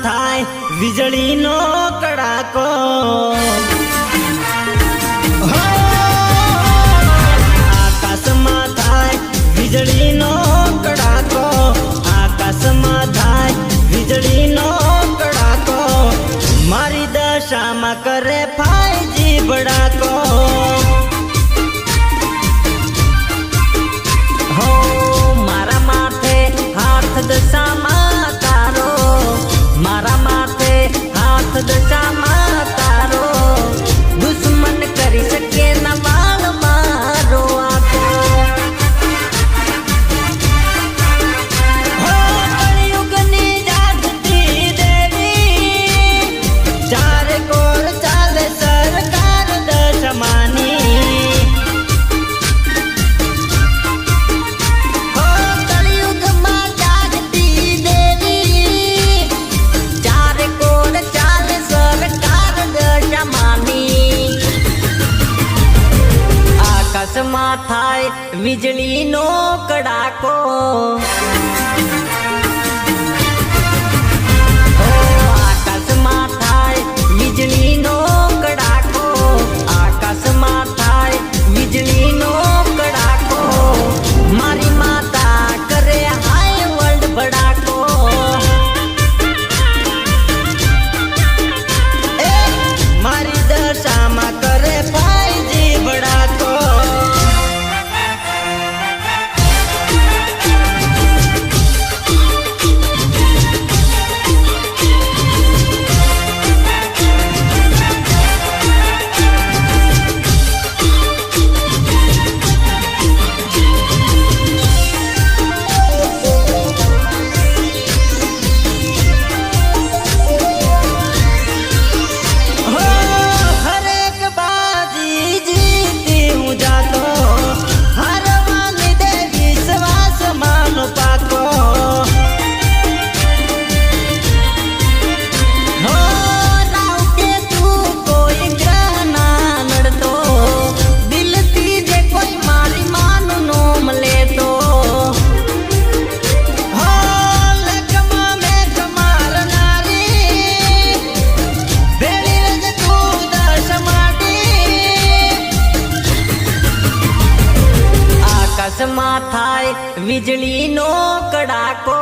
થાય વીજળીનો કડાકો આકાશમાં થાય વીજળીનો કડાકો આકાશમાં થાય વીજળીનો કડાકો મારી દશામાં કરે 5G બડાકો હો મારા માથે હાથ દશામાં તારો મારા માથે હાથ દશામાં તારો દુશ્મન કરી શકે ના વાળ મારો આકો હો કળિયુગની જાગતી દેવી ચારે કોર ચાલે સરકાર દશમાની હો કળિયુગમાં જાગતી દેવી ચારે કોર ચાલે સરકાર દશમાની આકાશમાં થાય વીજળીનો કડાકો આકાશમાં થાય વીજળીનો કડાકો આકાશમાં થાય વીજળીનો કડાકો મારી માતા કરે હાય વર્લ્ડ બડાકો એ મારી દશામાં કરે 5G બડાકો હો હરેક બાજી જીતી હું જાતો હારવાની દે વિશ્વાસ માનો પાકો હો રાવ કે તું કોઈ ગ્રહ ના નડતો દિલથી જે કોઈ મારી માનું નોમ લેતો હો લખમાં મેઘ મારનારી ભેળી રજ તું દશ માટી આકાશમાં થાય વીજળીનો કડાકો